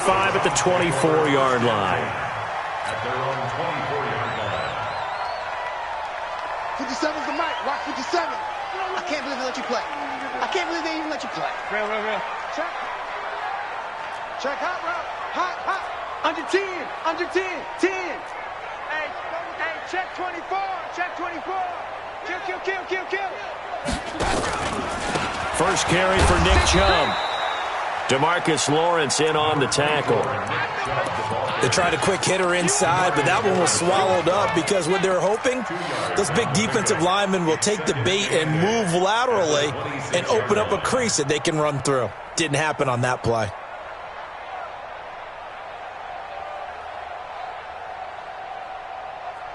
5 at the 24-yard line. At their own 24-yard line. 57's the mic. Rock 57. I can't believe they let you play. I can't believe they even let you play. Real. Check. Check hot route. Hot. Under 10. 10. Hey, check 24. Check 24. Kill. First carry for Nick Chubb. DeMarcus Lawrence in on the tackle. They tried a quick hitter inside, but that one was swallowed up because what they're hoping, those big defensive linemen will take the bait and move laterally and open up a crease that they can run through. Didn't happen on that play.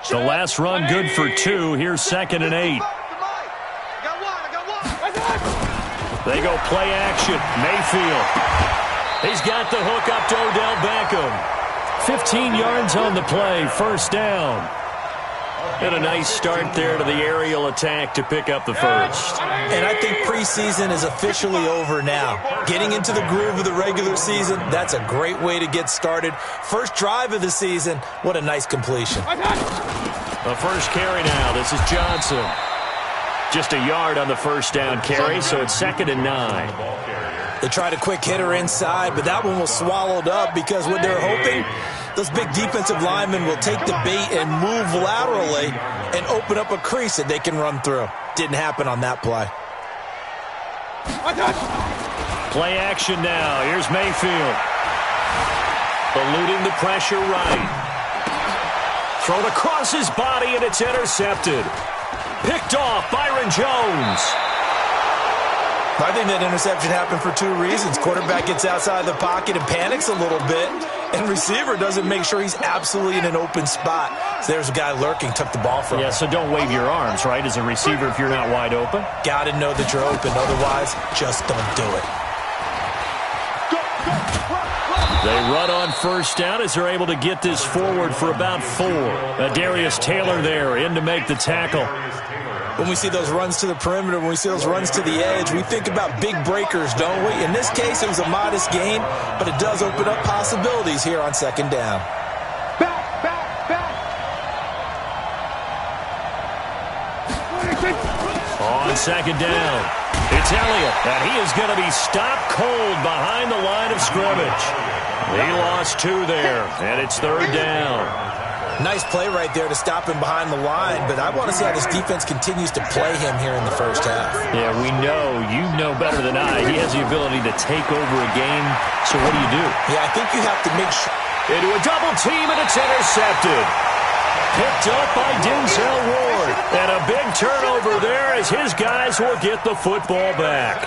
The last run good for 2. Here's 2nd and 8. They go play action. Mayfield. He's got the hook up to Odell Beckham. 15 yards on the play. First down. And a nice start there to the aerial attack to pick up the first. And I think preseason is officially over now. Getting into the groove of the regular season, that's a great way to get started. First drive of the season, what a nice completion. The first carry now. This is Johnson. Just a yard on the first down carry, so it's 2nd and 9. They tried a quick hitter inside, but that one was swallowed up because what they're hoping, those big defensive linemen will take the bait and move laterally and open up a crease that they can run through. Didn't happen on that play. Play action now. Here's Mayfield. Eluding the pressure right. Thrown across his body, and it's intercepted. Picked off Byron Jones. I think that interception happened for 2 reasons. Quarterback gets outside the pocket and panics a little bit, and receiver doesn't make sure he's absolutely in an open spot. So there's a guy lurking, took the ball from him. Yeah, so don't wave your arms, right, as a receiver if you're not wide open? Got to know that you're open. Otherwise, just don't do it. They run on first down as they're able to get this forward for about 4. Darius Taylor there in to make the tackle. When we see those runs to the perimeter, when we see those runs to the edge, we think about big breakers, don't we? In this case, it was a modest gain, but it does open up possibilities here on 2nd down. Back. On 2nd down, it's Elliott, and he is going to be stopped cold behind the line of scrimmage. He lost 2 there, and it's 3rd down. Nice play right there to stop him behind the line, but I want to see how this defense continues to play him here in the first half. Yeah, we know, you know better than I, he has the ability to take over a game, so what do you do? Yeah, I think you have to make sure. Into a double team, and it's intercepted. Picked up by Denzel Ward, and a big turnover there as his guys will get the football back.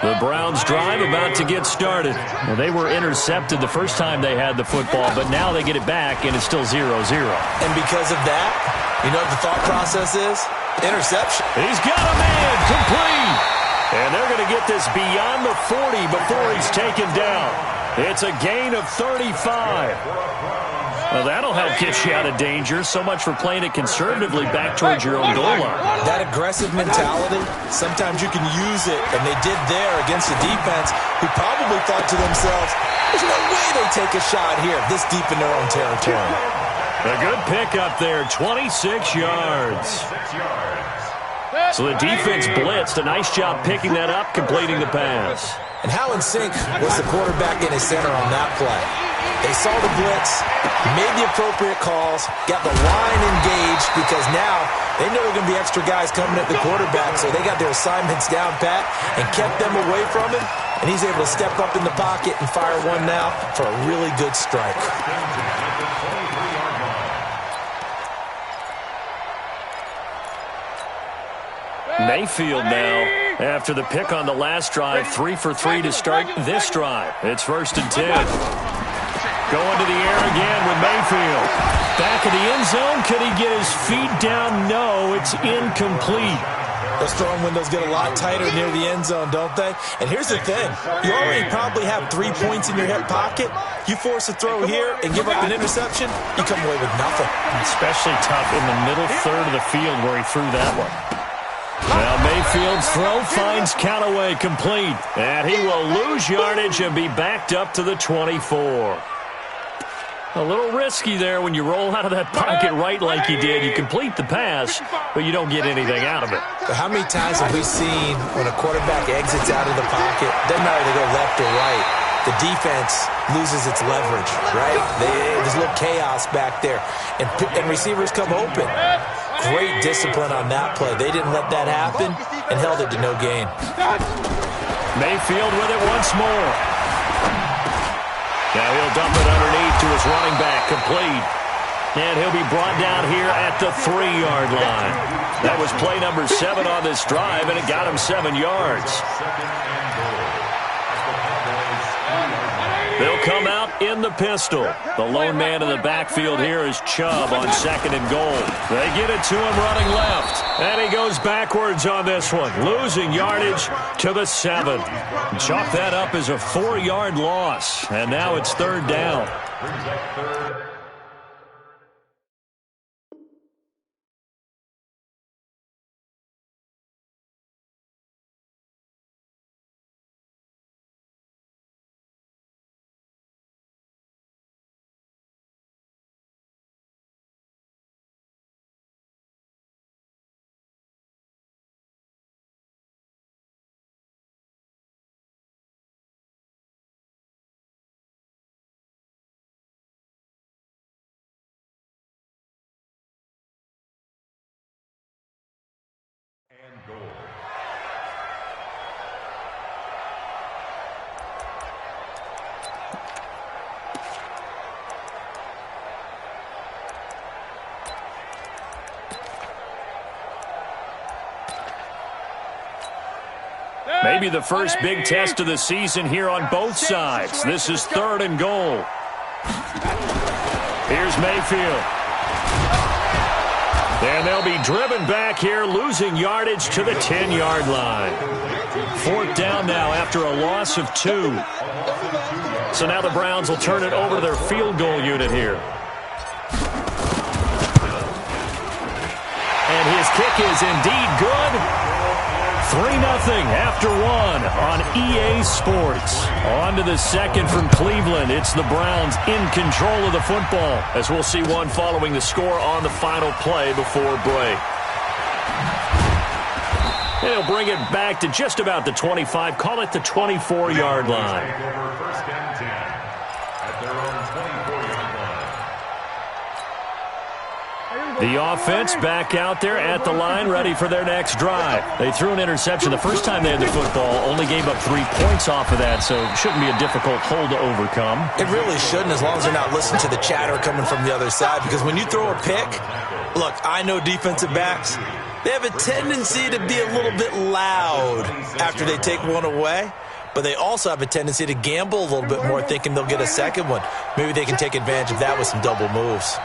The Browns drive about to get started. Well, they were intercepted the first time they had the football, but now they get it back, and it's still 0-0. And because of that, you know what the thought process is? Interception. He's got a man complete. And they're going to get this beyond the 40 before he's taken down. It's a gain of 35. Well, that'll help get you out of danger. So much for playing it conservatively back towards your own goal line. That aggressive mentality, sometimes you can use it, and they did there against the defense who probably thought to themselves, there's no way they take a shot here this deep in their own territory. A good pickup there, 26 yards. So the defense blitzed. A nice job picking that up, completing the pass. And how in sync was the quarterback in his center on that play? They saw the blitz, made the appropriate calls, got the line engaged because now they know there are going to be extra guys coming at the quarterback, so they got their assignments down pat and kept them away from him, and he's able to step up in the pocket and fire one now for a really good strike. Mayfield now, after the pick on the last drive, 3 for 3 to start this drive. It's 1st and 10. Going to the air again with Mayfield. Back of the end zone. Could he get his feet down? No, it's incomplete. Those throwing windows get a lot tighter near the end zone, don't they? And here's the thing. You already probably have 3 points in your hip pocket. You force a throw here and give up an interception, you come away with nothing. Especially tough in the middle third of the field where he threw that one. Now Mayfield's throw finds Callaway complete. And he will lose yardage and be backed up to the 24. A little risky there when you roll out of that pocket right like you did. You complete the pass, but you don't get anything out of it. But how many times have we seen when a quarterback exits out of the pocket, doesn't matter if they go left or right, the defense loses its leverage, right? There's a little chaos back there, and receivers come open. Great discipline on that play. They didn't let that happen and held it to no gain. Mayfield with it once more. Now he'll dump it underneath to his running back, complete. And he'll be brought down here at the 3-yard line. That was play number 7 on this drive, and it got him 7 yards. They'll come out in the pistol. The lone man in the backfield here is Chubb on 2nd and goal. They get it to him running left. And he goes backwards on this one, losing yardage to the 7. Chalk that up as a 4-yard loss. And now it's 3rd down. Maybe the first big test of the season here on both sides. This is 3rd and goal. Here's Mayfield. And they'll be driven back here, losing yardage to the 10-yard line. 4th down now after a loss of 2. So now the Browns will turn it over to their field goal unit here. And his kick is indeed good. 3-0 after 1 on EA Sports. On to the 2nd from Cleveland. It's the Browns in control of the football, as we'll see one following the score on the final play before break. And he'll bring it back to just about the 25, call it the 24-yard line. First and 10 at their own 24-yard line. The offense back out there at the line, ready for their next drive. They threw an interception the first time they had the football, only gave up 3 points off of that, so it shouldn't be a difficult hole to overcome. It really shouldn't, as long as they're not listening to the chatter coming from the other side, because when you throw a pick, look, I know defensive backs, they have a tendency to be a little bit loud after they take one away, but they also have a tendency to gamble a little bit more, thinking they'll get a second one. Maybe they can take advantage of that with some double moves.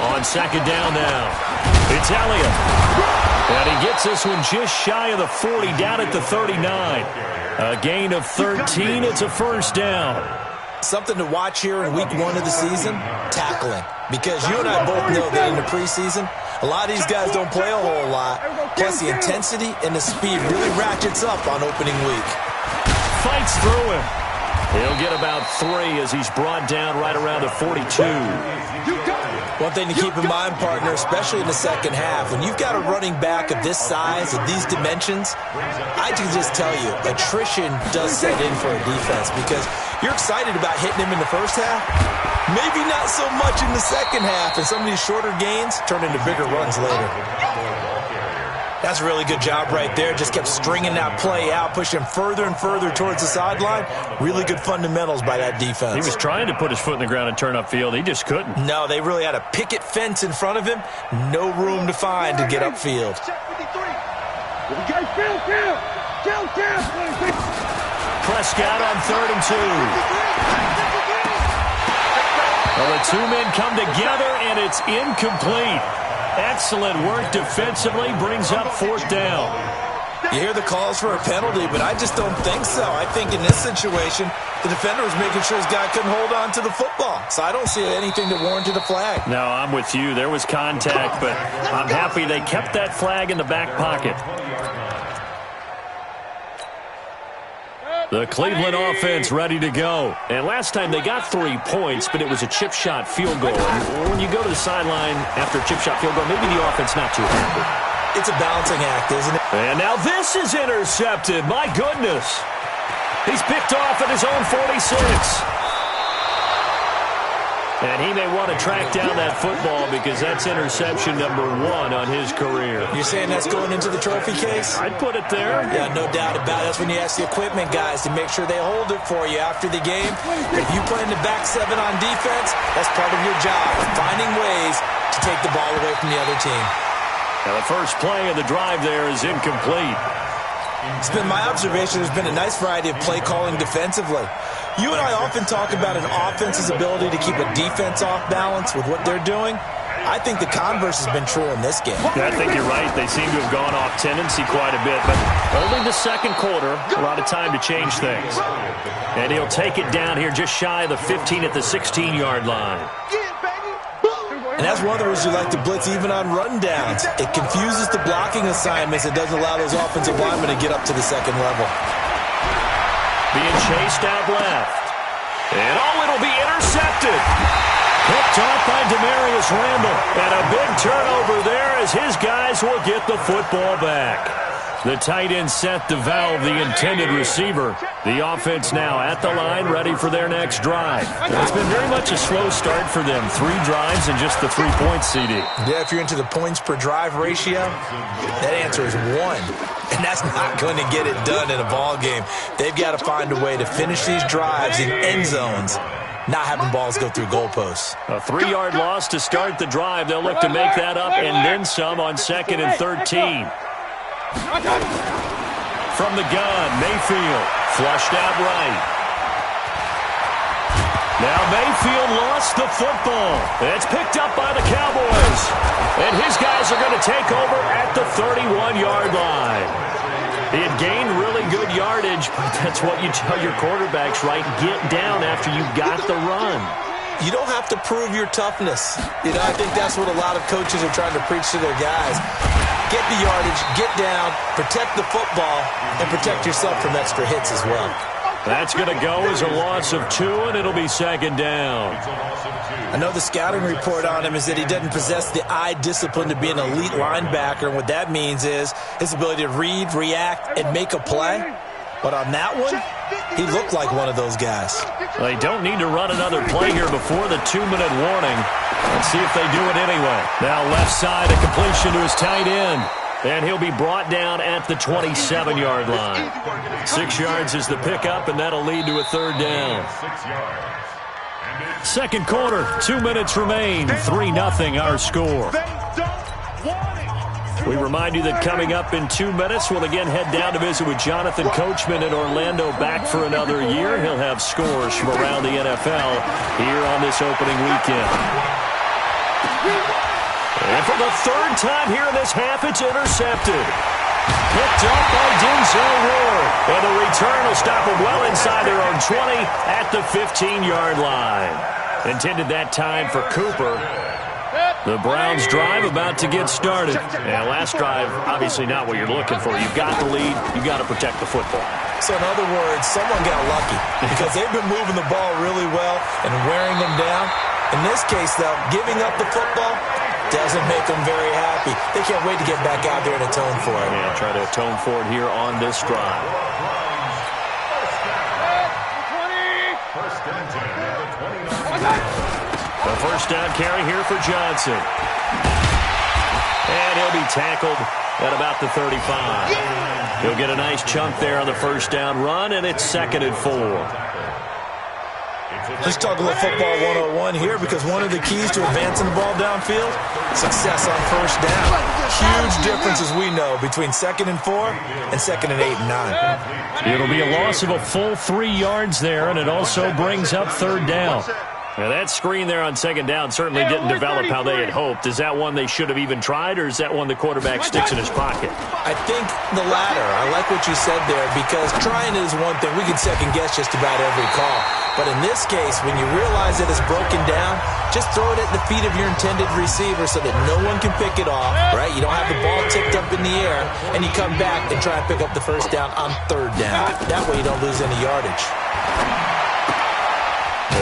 On 2nd down now, it's Elliott. And he gets this one just shy of the 40, down at the 39. A gain of 13, it's a 1st down. Something to watch here in week 1 of the season, tackling. Because you and I both know that in the preseason, a lot of these guys don't play a whole lot. Plus the intensity and the speed really ratchets up on opening week. Fights through him. He'll get about 3 as he's brought down right around the 42. One thing to keep in mind, partner, especially in the second half, when you've got a running back of this size, of these dimensions, I can just tell you, attrition does set in for a defense because you're excited about hitting him in the first half, maybe not so much in the second half, and some of these shorter gains turn into bigger runs later. That's a really good job right there. Just kept stringing that play out, pushing further and further towards the sideline. Really good fundamentals by that defense. He was trying to put his foot in the ground and turn upfield. He just couldn't. No, they really had a picket fence in front of him. No room to find to get upfield. Prescott on 3rd and 2. Well, the 2 men come together, and it's incomplete. Excellent work defensively, brings up 4th down. You hear the calls for a penalty, but I just don't think so. I think in this situation, the defender was making sure his guy couldn't hold on to the football. So I don't see anything that warranted a flag. No, I'm with you. There was contact, but I'm happy they kept that flag in the back pocket. The Cleveland offense ready to go. And last time they got 3 points, but it was a chip shot field goal. And when you go to the sideline after a chip shot field goal, maybe the offense not too happy. It's a balancing act, isn't it? And now this is intercepted. My goodness. He's picked off at his own 46. And he may want to track down that football because that's interception number 1 on his career. You're saying that's going into the trophy case? I'd put it there. Yeah, no doubt about it. That's when you ask the equipment guys to make sure they hold it for you after the game. If you play in the back 7 on defense, that's part of your job, finding ways to take the ball away from the other team. Now the first play of the drive there is incomplete. It's been my observation there's been a nice variety of play calling defensively. You and I often talk about an offense's ability to keep a defense off balance with what they're doing. I think the converse has been true in this game. Yeah, I think you're right. They seem to have gone off tendency quite a bit, but only the second quarter, a lot of time to change things. And he'll take it down here just shy of the 15 at the 16-yard line. And that's one of the reasons you like to blitz even on rundowns. It confuses the blocking assignments. It doesn't allow those offensive linemen to get up to the second level. Being chased out left. And it'll be intercepted. Picked off by Demarius Randall. And a big turnover there as his guys will get the football back. The tight end set to valve the intended receiver. The offense now at the line, ready for their next drive. It's been very much a slow start for them. 3 drives and just the 3 points, CD. Yeah, if you're into the points per drive ratio, that answer is 1. And that's not going to get it done in a ball game. They've got to find a way to finish these drives in end zones, not having balls go through goalposts. A 3-yard loss to start the drive. They'll look to make that up and then some on 2nd and 13. From the gun, Mayfield flushed out right. Now Mayfield lost the football. It's picked up by the Cowboys. And his guys are going to take over at the 31-yard line. He had gained really good yardage, but that's what you tell your quarterbacks, right? Get down after you got the run. You don't have to prove your toughness. I think that's what a lot of coaches are trying to preach to their guys. Get the yardage, get down, protect the football, and protect yourself from extra hits as well. That's going to go as a loss of 2, and it'll be 2nd down. I know the scouting report on him is that he doesn't possess the eye discipline to be an elite linebacker, and what that means is his ability to read, react, and make a play. But on that one, he looked like one of those guys. They don't need to run another play here before the 2-minute warning. Let's see if they do it anyway. Now left side, a completion to his tight end. And he'll be brought down at the 27-yard line. 6 yards is the pickup, and that'll lead to a 3rd down. Second quarter, 2 minutes remain. 3-0 our score. We remind you that coming up in 2 minutes, we'll again head down to visit with Jonathan Coachman in Orlando, back for another year. He'll have scores from around the NFL here on this opening weekend. And for the 3rd time here in this half, it's intercepted. Picked up by Denzel Ward. And the return will stop them well inside their own 20 at the 15-yard line. Intended that time for Cooper. The Browns drive about to get started. And last drive, obviously not what you're looking for. You've got the lead. You've got to protect the football. So in other words, someone got lucky because they've been moving the ball really well and wearing them down. In this case, though, giving up the football doesn't make them very happy. They can't wait to get back out there and atone for it. Yeah, try to atone for it here on this drive. The first down carry here for Johnson. And he'll be tackled at about the 35. He'll get a nice chunk there on the first down run, and it's 2nd and 4. Let's talk a little football 101 here because one of the keys to advancing the ball downfield, success on first down. Huge difference, as we know, between 2nd and 4 and 2nd and 8 and 9. It'll be a loss of a full 3 yards there, and it also brings up 3rd down. Now that screen there on second down certainly didn't develop how they had hoped. Is that one they should have even tried, or is that one the quarterback sticks in his pocket? I think the latter. I like what you said there, because trying is one thing. We can second-guess just about every call. But in this case, when you realize that it's broken down, just throw it at the feet of your intended receiver so that no one can pick it off, right? You don't have the ball tipped up in the air, and you come back and try and pick up the first down on third down. That way you don't lose any yardage.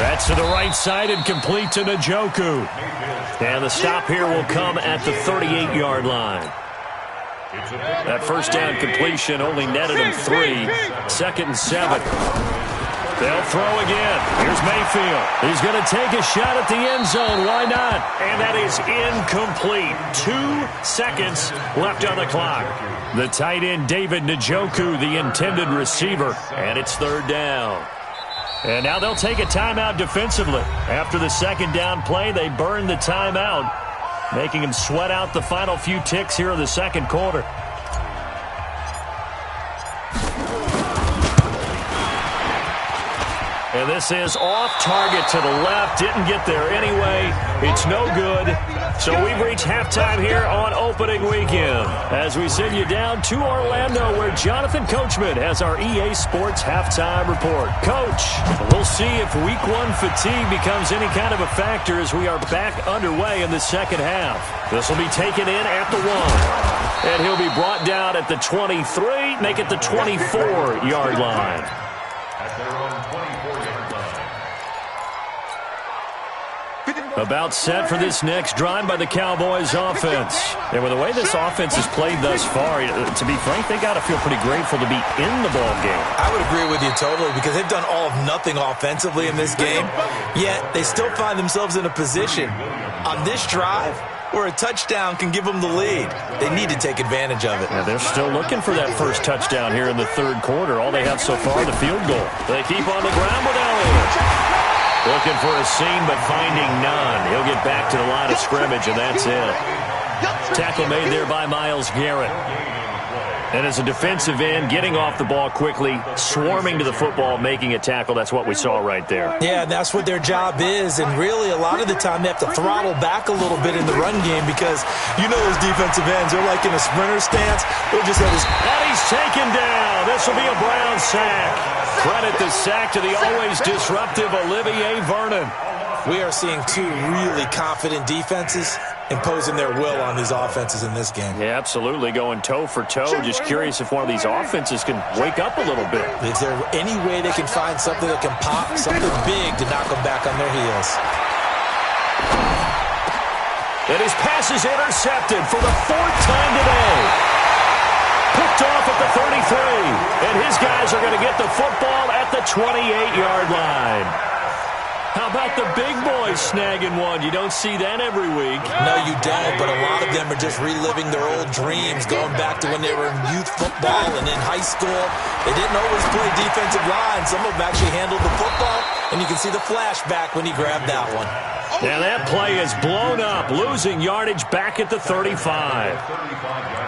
That's to the right side and complete to Njoku. And the stop here will come at the 38-yard line. That first down completion only netted him 3. 2nd and 7. They'll throw again. Here's Mayfield. He's going to take a shot at the end zone. Why not? And that is incomplete. 2 seconds left on the clock. The tight end, David Njoku, the intended receiver. And it's third down. And now they'll take a timeout defensively. After the second down play, they burn the timeout, making him sweat out the final few ticks here in the second quarter. And this is off target to the left. Didn't get there anyway. It's no good. So we've reached halftime here on opening weekend, as we send you down to Orlando, where Jonathan Coachman has our EA Sports halftime report. Coach, we'll see if week 1 fatigue becomes any kind of a factor as we are back underway in the second half. This will be taken in at the 1. And he'll be brought down at the 23, make it the 24-yard line. At their own 24-yard line. About set for this next drive by the Cowboys offense. And with the way this offense has played thus far, to be frank, they got to feel pretty grateful to be in the ball game. I would agree with you totally, because they've done all of nothing offensively in this game, yet they still find themselves in a position on this drive where a touchdown can give them the lead. They need to take advantage of it. Yeah, they're still looking for that first touchdown here in the third quarter. All they have so far, the field goal. They keep on the ground with Elliott. Looking for a seam, but finding none. He'll get back to the line of scrimmage, and that's it. Tackle made there by Myles Garrett. And as a defensive end, getting off the ball quickly, swarming to the football, making a tackle, that's what we saw right there. Yeah, and that's what their job is. And really, a lot of the time, they have to throttle back a little bit in the run game, because you know those defensive ends, they're like in a sprinter stance. They'll just have his... And he's taken down. This will be a Brown sack. Credit the sack to the always disruptive Olivier Vernon. We are seeing 2 really confident defenses imposing their will on these offenses in this game. Yeah, absolutely, going toe for toe. Just curious if one of these offenses can wake up a little bit. Is there any way they can find something that can pop, something big to knock them back on their heels? And his pass is intercepted for the 4th time today. Picked off at the 33. And his guys are going to get the football at the 28-yard line. How about the big boys snagging one? You don't see that every week. No, you don't, but a lot of them are just reliving their old dreams, going back to when they were in youth football and in high school. They didn't always play defensive line. Some of them actually handled the football, and you can see the flashback when he grabbed that one. Now that play is blown up, losing yardage back at the 35.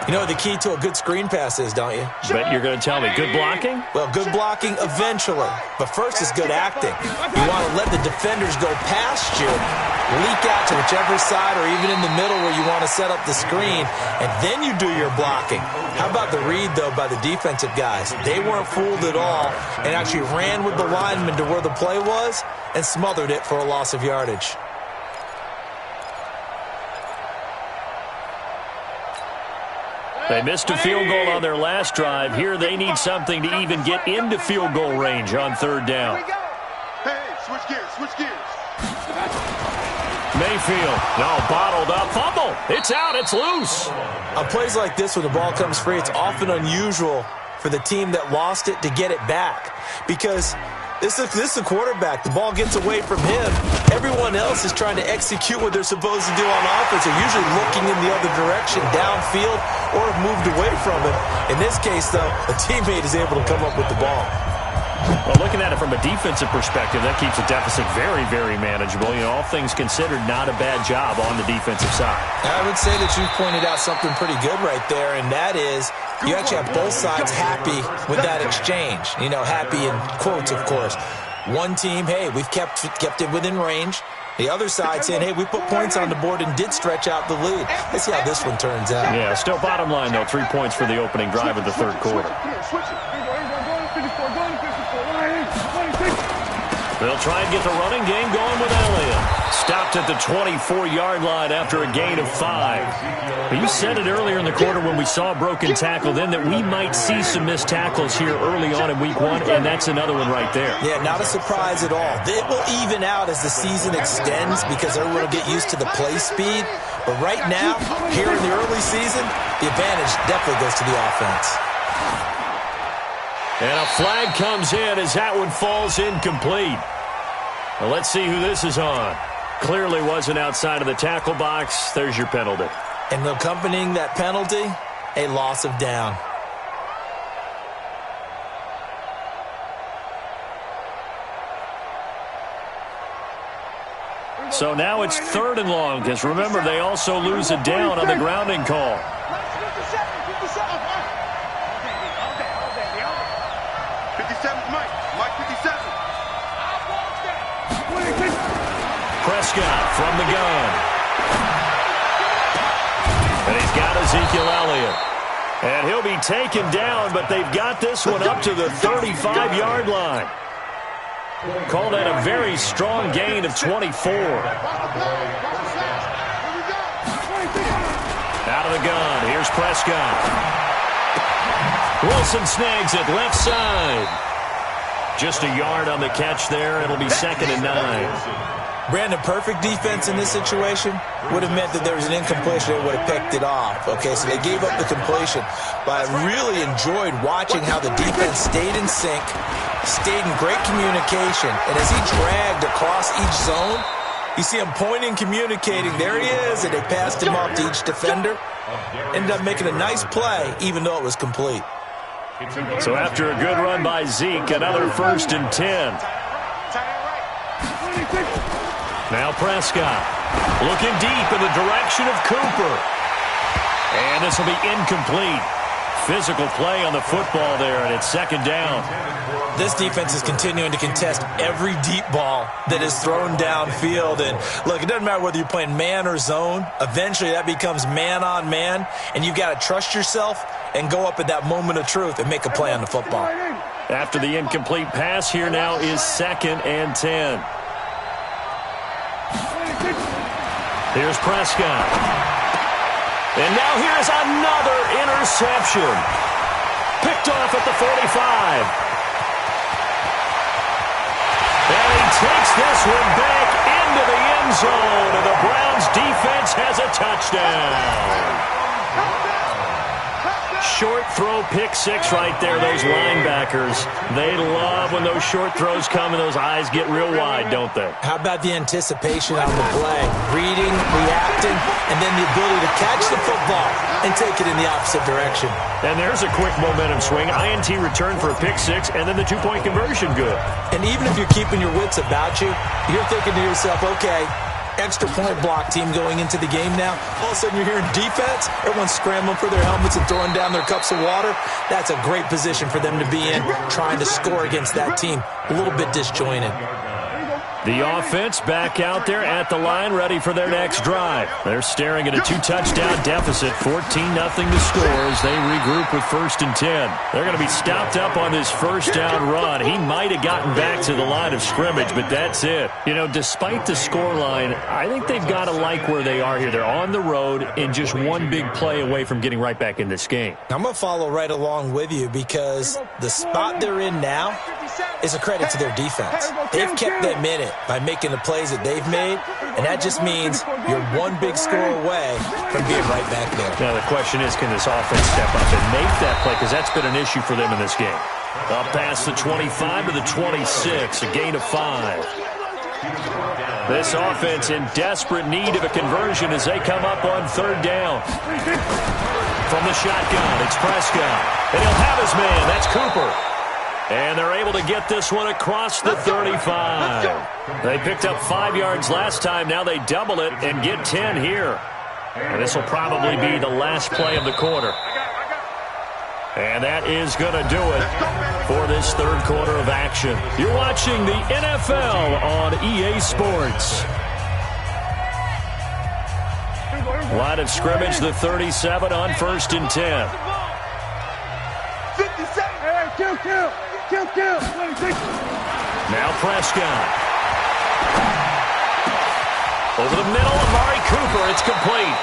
You know what the key to a good screen pass is, don't you? Bet you're going to tell me good blocking? Well, good blocking eventually, but first is good acting. You want to let the defenders go past you, leak out to whichever side or even in the middle where you want to set up the screen, and then you do your blocking. How about the read, though, by the defensive guys? They weren't fooled at all and actually ran with the lineman to where the play was and smothered it for a loss of yardage. They missed a field goal on their last drive. Here they need something to even get into field goal range on third down. Hey, switch gears. Mayfield, now bottled up, fumble. It's out, it's loose. On plays like this, when the ball comes free, it's often unusual for the team that lost it to get it back, because this is the quarterback. The ball gets away from him. Everyone else is trying to execute what they're supposed to do on offense. They're usually looking in the other direction, downfield, or have moved away from him. In this case, though, a teammate is able to come up with the ball. Well, looking at it from a defensive perspective, that keeps the deficit very, very manageable. You know, all things considered, not a bad job on the defensive side. I would say that you pointed out something pretty good right there, and that is you actually have both sides happy with that exchange. You know, happy in quotes, of course. One team, hey, we've kept it within range. The other side saying, hey, we put points on the board and did stretch out the lead. Let's see how this one turns out. Yeah, still bottom line, though, 3 points for the opening drive of the third quarter. They'll try and get the running game going with Elliott. Stopped at the 24-yard line after a gain of 5. You said it earlier in the quarter when we saw a broken tackle then that we might see some missed tackles here early on in week 1, and that's another one right there. Yeah, not a surprise at all. It will even out as the season extends because everyone will get used to the play speed. But right now, here in the early season, the advantage definitely goes to the offense. And a flag comes in as that one falls incomplete. Well, let's see who this is on. Clearly wasn't outside of the tackle box. There's your penalty. And accompanying that penalty, a loss of down. So now it's 3rd and long because, remember, they also lose a down on the grounding call. Prescott from the gun. And he's got Ezekiel Elliott. And he'll be taken down, but they've got this one up to the 35-yard line. Call that a very strong gain of 24. Out of the gun, here's Prescott. Wilson snags it left side. Just a yard on the catch there. It'll be 2nd and 9. Brandon, perfect defense in this situation would have meant that there was an incompletion. They would have picked it off. Okay, so they gave up the completion. But I really enjoyed watching how the defense stayed in sync, stayed in great communication. And as he dragged across each zone, you see him pointing, communicating. There he is, and they passed him off to each defender. Ended up making a nice play, even though it was complete. So after a good run by Zeke, another 1st and 10. Now Prescott looking deep in the direction of Cooper. And this will be incomplete. Physical play on the football there, and it's 2nd down. This defense is continuing to contest every deep ball that is thrown downfield. And look, it doesn't matter whether you're playing man or zone. Eventually that becomes man on man, and you've got to trust yourself and go up at that moment of truth and make a play on the football. After the incomplete pass, here now is 2nd and 10. Here's Prescott. And now here's another interception. Picked off at the 45. And he takes this one back into the end zone, and the Browns defense has a touchdown. Short throw, pick 6 right there, those linebackers. They love when those short throws come and those eyes get real wide, don't they? How about the anticipation on the play? Reading, reacting, and then the ability to catch the football and take it in the opposite direction. And there's a quick momentum swing. INT return for a pick 6, and then the 2-point conversion good. And even if you're keeping your wits about you, you're thinking to yourself, okay, extra point block team going into the game now. All of a sudden you're hearing defense. Everyone's scrambling for their helmets and throwing down their cups of water. That's a great position for them to be in, trying to score against that team. A little bit disjointed. The offense back out there at the line, ready for their next drive. They're staring at a 2-touchdown deficit, 14-0 to score as they regroup with 1st and 10. They're going to be stopped up on this 1st down run. He might have gotten back to the line of scrimmage, but that's it. You know, despite the scoreline, I think they've got to like where they are here. They're on the road and just one big play away from getting right back in this game. I'm going to follow right along with you because the spot they're in now is a credit to their defense. They've kept them in it by making the plays that they've made, and that just means you're one big score away from being right back there. Now the question is, can this offense step up and make that play, because that's been an issue for them in this game. Up past the 25 to the 26, a gain of 5. This offense in desperate need of a conversion as they come up on 3rd down. From the shotgun, it's Prescott, and he'll have his man. That's Cooper. And they're able to get this one across the 35. They picked up 5 yards last time. Now they double it and get 10 here. And this will probably be the last play of the quarter. And that is going to do it. for this third quarter of action. You're watching the NFL on EA Sports. Line of scrimmage, the 37 on 1st and 10. 57. Kill. Now Prescott. Over the middle, Amari Cooper. It's complete.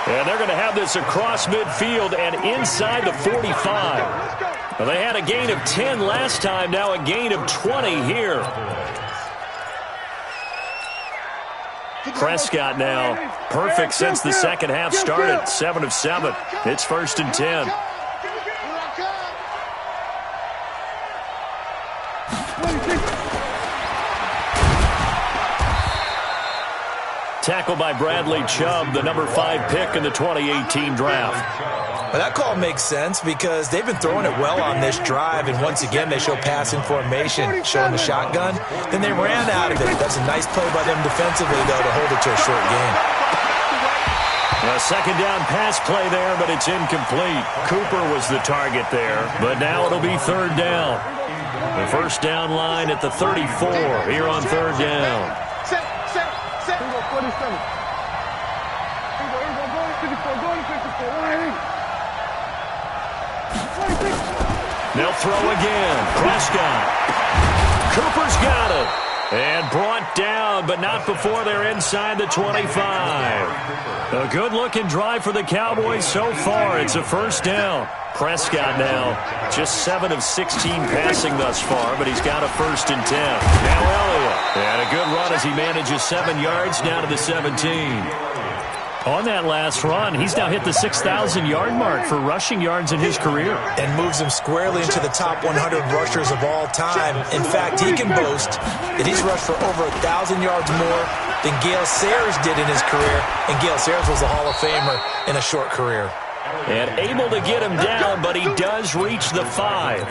And they're going to have this across midfield and inside the 45. Well, they had a gain of 10 last time, now a gain of 20 here. Prescott now perfect since the second half started. 7 of 7. It's 1st and 10. Tackled by Bradley Chubb, the number 5 pick in the 2018 draft. Well, that call makes sense because they've been throwing it well on this drive, and once again they show passing formation, showing the shotgun. Then they ran out of it. That's a nice play by them defensively, though, to hold it to a short game. A second down pass play there, but it's incomplete. Cooper was the target there, but now it'll be third down. The first down line at the 34 here on third down. They'll throw again. Prescott. Cooper's got it. And brought down, but not before they're inside the 25. A good-looking drive for the Cowboys so far. It's a first down. Prescott now just 7 of 16 passing thus far, but he's got a 1st and 10. Now Elliott. And a good run as he manages 7 yards down to the 17. On that last run, he's now hit the 6,000-yard mark for rushing yards in his career. And moves him squarely into the top 100 rushers of all time. In fact, he can boast that he's rushed for over 1,000 yards more than Gale Sayers did in his career. And Gale Sayers was a Hall of Famer in a short career. And able to get him down, but he does reach the 5.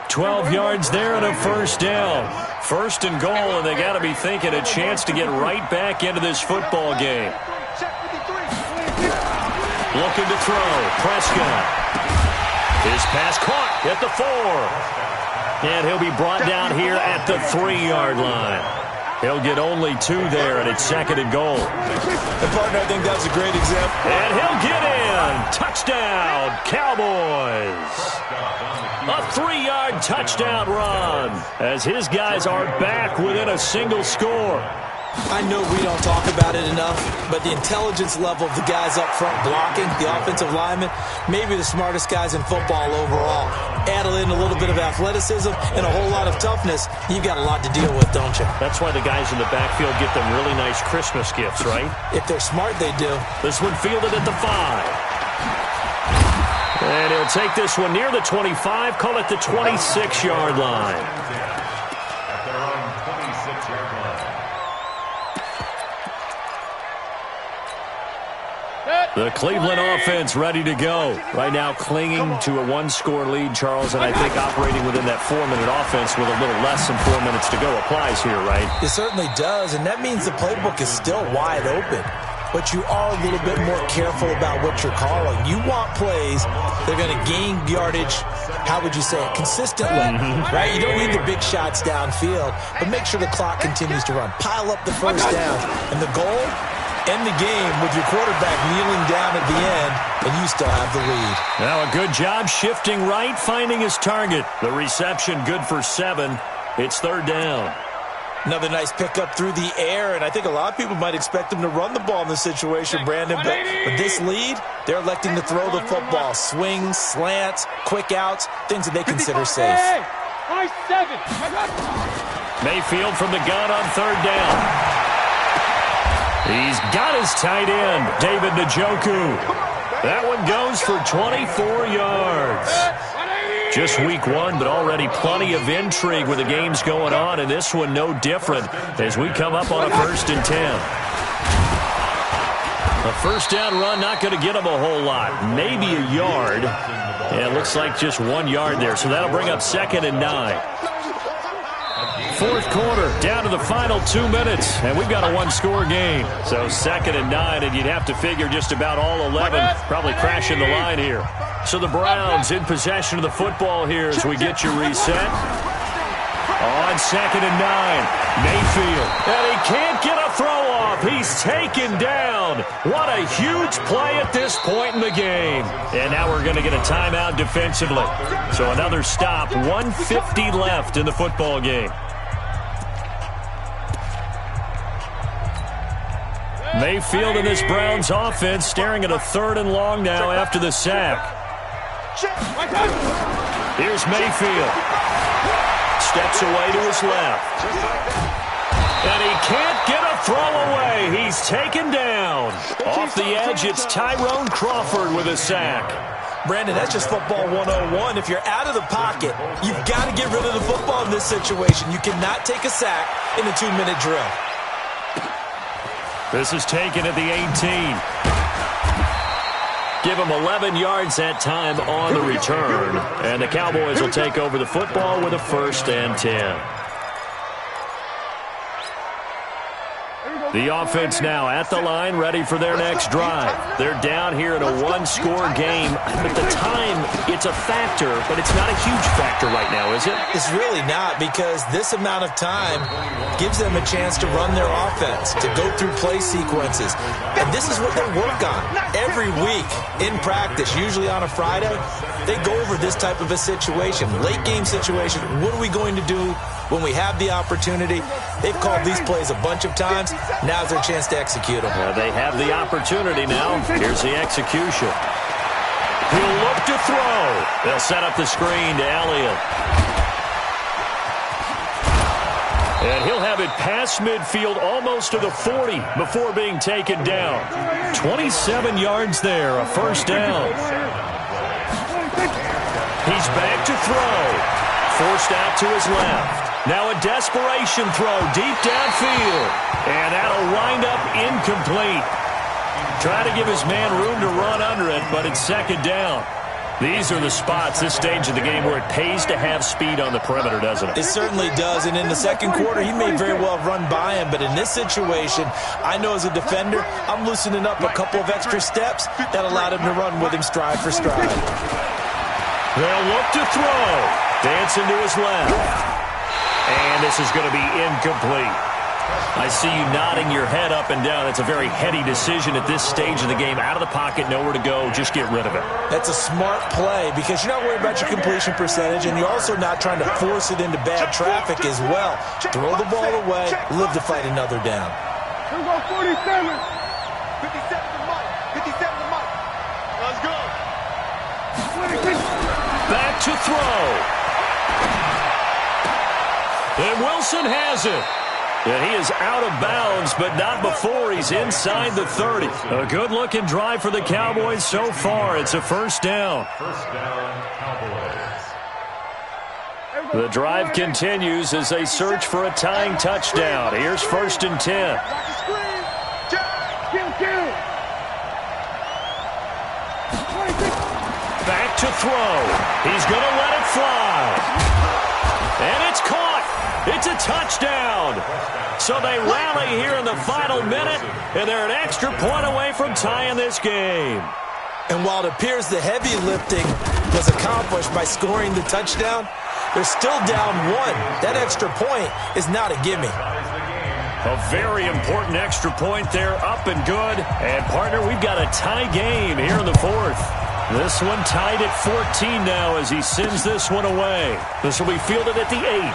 12 yards there and a first down. 1st and goal, and they got to be thinking a chance to get right back into this football game. Looking to throw. Prescott. His pass caught at the 4. And he'll be brought down here at the 3-yard line. He'll get only 2 there, and it's 2nd and goal. And, partner, I think that's a great example. And he'll get in. Touchdown, Cowboys. A 3-yard touchdown run as his guys are back within a single score. I know we don't talk about it enough, but the intelligence level of the guys up front blocking, the offensive linemen, maybe the smartest guys in football overall. Add in a little bit of athleticism and a whole lot of toughness, you've got a lot to deal with, don't you? That's why the guys in the backfield get them really nice Christmas gifts, right? If they're smart, they do. This one fielded at the 5. And he'll take this one near the 25, call it the 26-yard line. The Cleveland offense ready to go. Right now clinging to a 1-score lead, Charles, and I think operating within that 4-minute offense with a little less than 4 minutes to go applies here, right? It certainly does, and that means the playbook is still wide open. But you are a little bit more careful about what you're calling. You want plays that are going to gain yardage, how would you say it, consistently, right? You don't need the big shots downfield, but make sure the clock continues to run. Pile up the first down, and the goal, end the game with your quarterback kneeling down at the end, and you still have the lead. Now a good job shifting right, finding his target. The reception good for 7. It's third down. Another nice pickup through the air, and I think a lot of people might expect them to run the ball in this situation, Brandon. But with this lead, they're electing to throw the football. Swings, slants, quick outs, things that they consider safe. Mayfield from the gun on third down. He's got his tight end, David Njoku. That one goes for 24 yards. Just week 1, but already plenty of intrigue with the games going on, and this one no different as we come up on a 1st and 10. A first down run not going to get him a whole lot, maybe a yard. Yeah, it looks like just 1 yard there, so that'll bring up 2nd and 9. Fourth quarter, down to the final 2 minutes, and we've got a 1-score game. So 2nd and 9, and you'd have to figure just about all 11 probably crashing the line here. So the Browns in possession of the football here as we get you reset. On 2nd and 9, Mayfield. And he can't get a throw off. He's taken down. What a huge play at this point in the game. And now we're going to get a timeout defensively. So another stop, 1:50 left in the football game. Mayfield in this Browns offense staring at a 3rd and long now after the sack. Here's Mayfield. Steps away to his left. And he can't get a throw away. He's taken down. Off the edge, it's Tyrone Crawford with a sack. Brandon, that's just football 101. If you're out of the pocket, you've got to get rid of the football in this situation. You cannot take a sack in a 2-minute drill. This is taken at the 18. Give him 11 yards that time on the return. And the Cowboys will take over the football with a 1st and 10. The offense now at the line, ready for their next drive. They're down here in a 1-score game. At the time, it's a factor, but it's not a huge factor right now, is it? It's really not, because this amount of time gives them a chance to run their offense, to go through play sequences. And this is what they work on every week in practice, usually on a Friday. They go over this type of a situation, late game situation. What are we going to do when we have the opportunity? They've called these plays a bunch of times. Now's their chance to execute them. Well, they have the opportunity now. Here's the execution. He'll look to throw. They'll set up the screen to Elliott. And he'll have it past midfield almost to the 40 before being taken down. 27 yards there, a 1st down. He's back to throw. Forced out to his left. Now a desperation throw deep downfield. And that'll wind up incomplete. Trying to give his man room to run under it, but it's 2nd down. These are the spots, this stage of the game, where it pays to have speed on the perimeter, doesn't it? It certainly does, and in the 2nd quarter, he may very well have run by him, but in this situation, I know as a defender, I'm loosening up a couple of extra steps that allowed him to run with him stride for stride. They'll look to throw. Dancing to his left. And this is going to be incomplete. I see you nodding your head up and down. It's a very heady decision at this stage of the game. Out of the pocket, nowhere to go. Just get rid of it. That's a smart play because you're not worried about your completion percentage, and you're also not trying to force it into bad traffic as well. Throw the ball away, live to fight another down. Here we go, 47. 57 to Mike. 57 to Mike. Let's go. Back to throw. And Wilson has it. And he is out of bounds, but not before he's inside the 30. A good-looking drive for the Cowboys so far. It's a 1st down. 1st down, Cowboys. The drive continues as they search for a tying touchdown. Here's 1st and 10. Back to throw. He's going to let it fly. And it's caught. It's a touchdown. So they rally here in the final minute, and they're an extra point away from tying this game. And while it appears the heavy lifting was accomplished by scoring the touchdown, they're still down 1. That extra point is not a gimme. A very important extra point there, up and good. And, partner, we've got a tie game here in the 4th. This one tied at 14 now as he sends this one away. This will be fielded at the 8.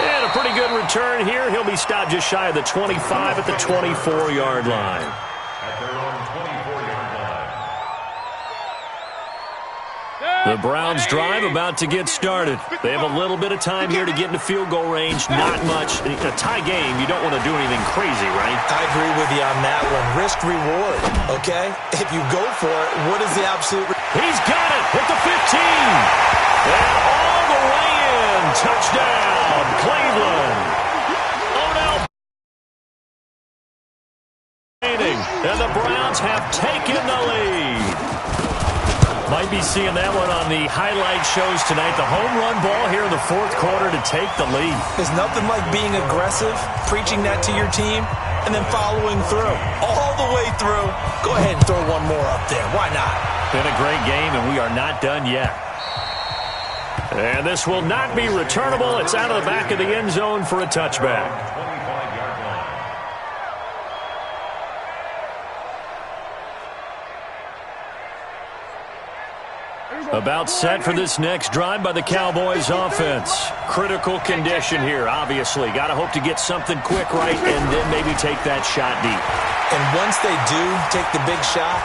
And a pretty good return here. He'll be stopped just shy of the 25 at the 24-yard line. At their own 24-yard line. The Browns drive about to get started. They have a little bit of time here to get into field goal range. Not much. In a tie game, you don't want to do anything crazy, right? I agree with you on that one. Risk reward, okay? If you go for it, what is the absolute... He's got it at the 15. And all the way in. Touchdown, Cleveland. Odell. And the Browns have taken the lead. Might be seeing that one on the highlight shows tonight. The home run ball here in the fourth quarter to take the lead. There's nothing like being aggressive, preaching that to your team, and then following through. All the way through. Go ahead and throw one more up there. Why not? Been a great game, and we are not done yet. And this will not be returnable. It's out of the back of the end zone for a touchback. About set for this next drive by the Cowboys offense. Critical condition here, obviously. Got to hope to get something quick right and then maybe take that shot deep. And once they do take the big shot,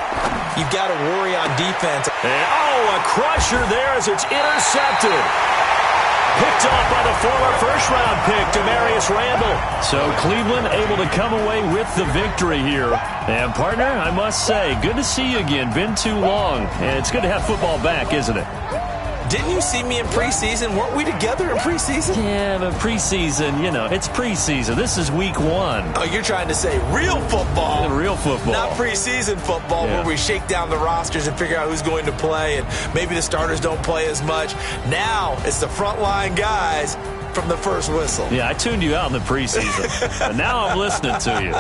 you've got to worry on defense. And, a crusher there as it's intercepted. Picked off by the former first-round pick, Damarius Randall. So Cleveland able to come away with the victory here. And, partner, I must say, good to see you again. Been too long. And it's good to have football back, isn't it? Didn't you see me in preseason? Weren't we together in preseason? Yeah, but preseason, it's preseason. This is week 1. Oh, you're trying to say real football. Real football. Not preseason football where we shake down the rosters and figure out who's going to play, and maybe the starters don't play as much. Now it's the frontline guys from the first whistle. Yeah, I tuned you out in the preseason. But now I'm listening to you.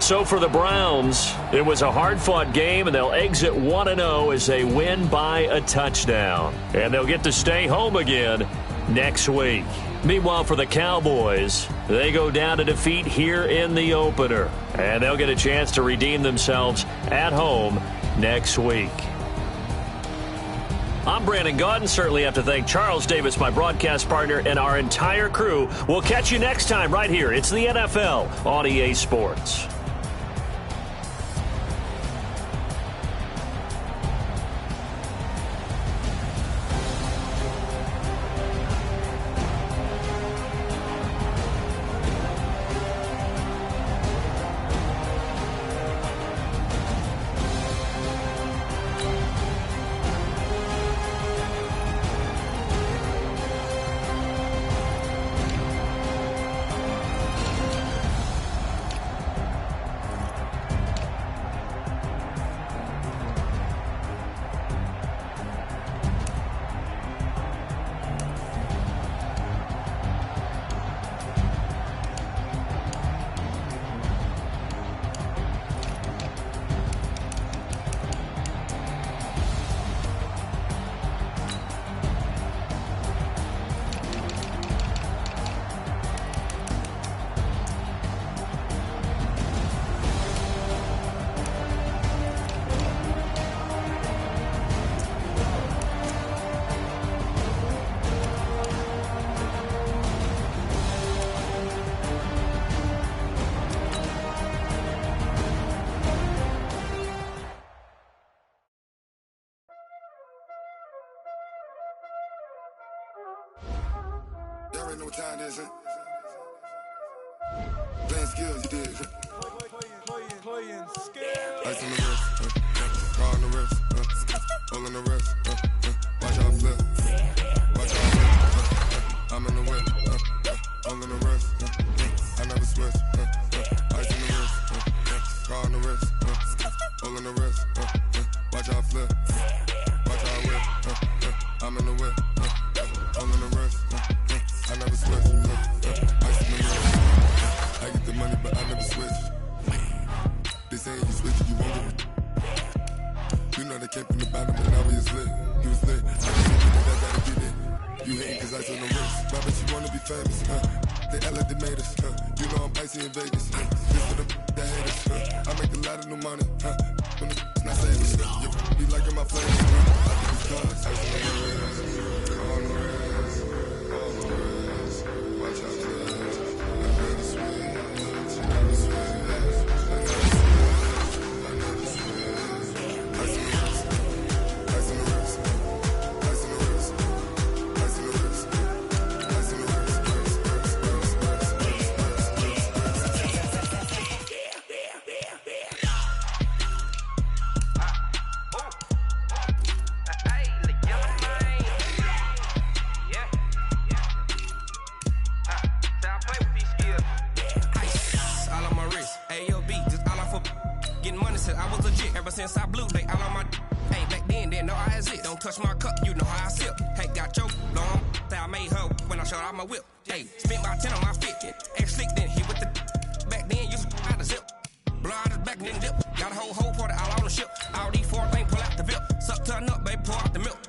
So for the Browns, it was a hard-fought game, and they'll exit 1-0 as they win by a touchdown. And they'll get to stay home again next week. Meanwhile, for the Cowboys, they go down to defeat here in the opener. And they'll get a chance to redeem themselves at home next week. I'm Brandon Gaudin. Certainly have to thank Charles Davis, my broadcast partner, and our entire crew. We'll catch you next time right here. It's the NFL on EA Sports. Y'all already know what time it is, huh? Playing skills, you did. Playing skills. Ice on the wrist, car on the wrist, hole on the wrist, watch out flip, watch out flip, I'm in the whip, hole in the wrist, I never switch, ice on the wrist, car on the wrist, hole in the wrist, watch out flip, watch out whip, I'm in the whip, hole in the wrist, I never switch, ice on the wrist, I get the money but I never switch. They saying you switch, you won't get it. You know they came from the bottom, but now we was lit. He was lit. I gotta get it. You hating cause ice on the wrist. Why, but you wanna be famous, They act like they made us, You know I'm icy in Vegas, This for the that hate us, I make a lot of new money, When the not saying this, you be liking my flavor, I think it's cause ice on the wrist. On the wrist, on the wrist. Watch out for this. I never switch, I never switch. touch my cup, you know how I sip. Hey, got your long, that I made her when I showed out my whip. Hey, spent about 10 on my fit. Ex-slick, then hit with the back then, used to out the zip. Blow out his back, then dip. Got a whole party all on the ship. All these four things, pull out the VIP. Suck to a nut, baby, pour out the milk.